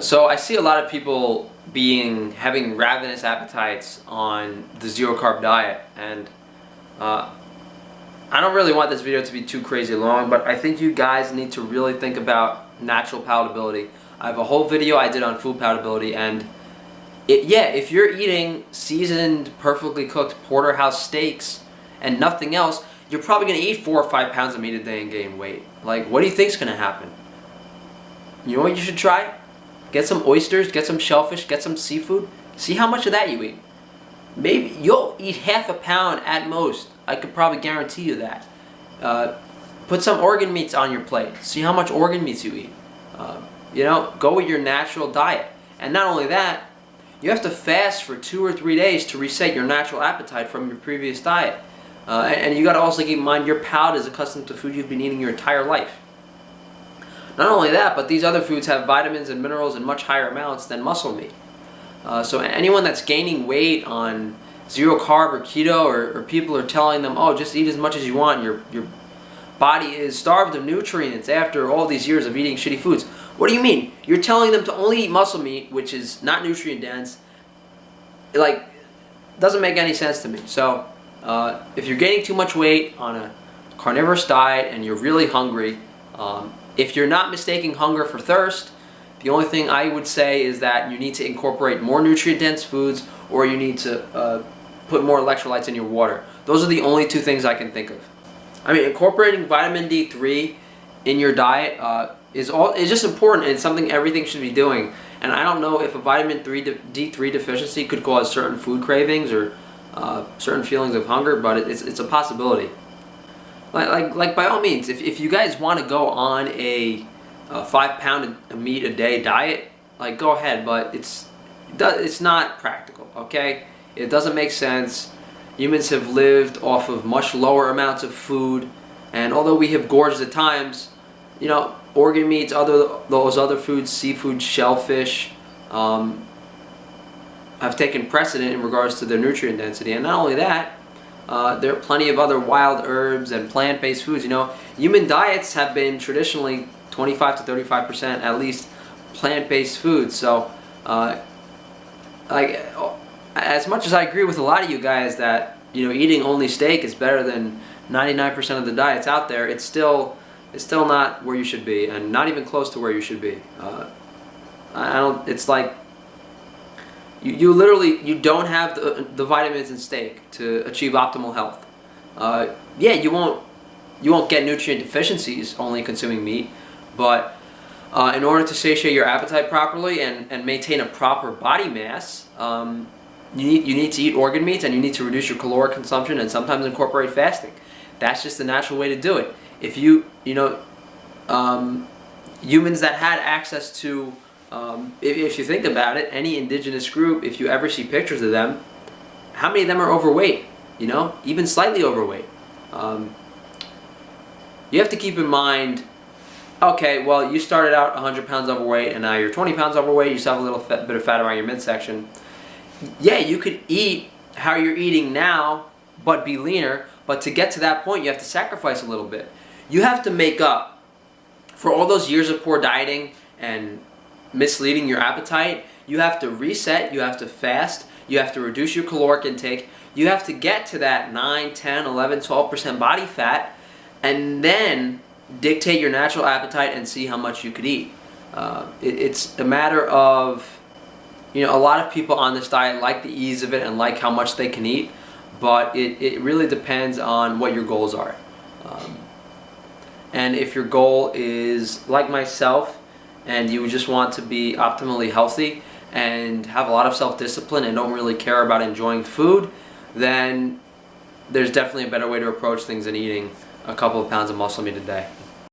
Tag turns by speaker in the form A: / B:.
A: So I see a lot of people having ravenous appetites on the zero carb diet, and I don't really want this video to be too crazy long, but I think you guys need to really think about natural palatability. I have a whole video I did on food palatability, and if you're eating seasoned, perfectly cooked porterhouse steaks and nothing else, you're probably going to eat 4 or 5 pounds of meat a day and gain weight. Like, what do you think's going to happen? You know what you should try? Get some oysters, get some shellfish, get some seafood. See how much of that you eat. Maybe you'll eat half a pound at most. I could probably guarantee you that. Put some organ meats on your plate. See how much organ meats you eat. You know, go with your natural diet. And not only that, you have to fast for 2 or 3 days to reset your natural appetite from your previous diet. And you got to also keep in mind your palate is accustomed to food you've been eating your entire life. Not only that, but these other foods have vitamins and minerals in much higher amounts than muscle meat. So anyone that's gaining weight on zero carb or keto, or people are telling them, oh, just eat as much as you want, your body is starved of nutrients after all these years of eating shitty foods. What do you mean? You're telling them to only eat muscle meat, which is not nutrient dense. Like, doesn't make any sense to me. So if you're gaining too much weight on a carnivorous diet and you're really hungry, if you're not mistaking hunger for thirst, the only thing I would say is that you need to incorporate more nutrient-dense foods, or you need to put more electrolytes in your water. Those are the only 2 things I can think of. I mean, incorporating vitamin D3 in your diet is just important, and it's something everything should be doing. And I don't know if a vitamin D3 deficiency could cause certain food cravings or certain feelings of hunger, but it's a possibility. Like by all means, if you guys want to go on a 5 pound of meat a day diet, like, go ahead, but it's not practical, okay? It doesn't make sense. Humans have lived off of much lower amounts of food, and although we have gorged at times, you know, organ meats, those other foods, seafood, shellfish, have taken precedent in regards to their nutrient density. And not only that, there are plenty of other wild herbs and plant-based foods. You know, human diets have been traditionally 25 to 35% at least plant-based foods. So, like, as much as I agree with a lot of you guys that, you know, eating only steak is better than 99% of the diets out there, it's still not where you should be, and not even close to where you should be. It's like you literally don't have the vitamins in steak to achieve optimal health. Yeah, you won't get nutrient deficiencies only consuming meat, but in order to satiate your appetite properly and maintain a proper body mass, you need to eat organ meats, and you need to reduce your caloric consumption and sometimes incorporate fasting. That's just the natural way to do it. If you know, humans that had access to, if you think about it, any indigenous group, if you ever see pictures of them, how many of them are overweight? You know, even slightly overweight. You have to keep in mind, okay, well, you started out 100 pounds overweight, and now you're 20 pounds overweight, you still have a little bit of fat around your midsection. Yeah, you could eat how you're eating now, but be leaner, but to get to that point, you have to sacrifice a little bit. You have to make up for all those years of poor dieting and misleading your appetite. You have to reset, you have to fast, you have to reduce your caloric intake, you have to get to that 9, 10, 11, 12% body fat, and then dictate your natural appetite and see how much you could eat. It's a matter of, you know, a lot of people on this diet like the ease of it and like how much they can eat, but it really depends on what your goals are. And if your goal is like myself, and you just want to be optimally healthy and have a lot of self-discipline and don't really care about enjoying food, then there's definitely a better way to approach things than eating a couple of pounds of muscle meat a day.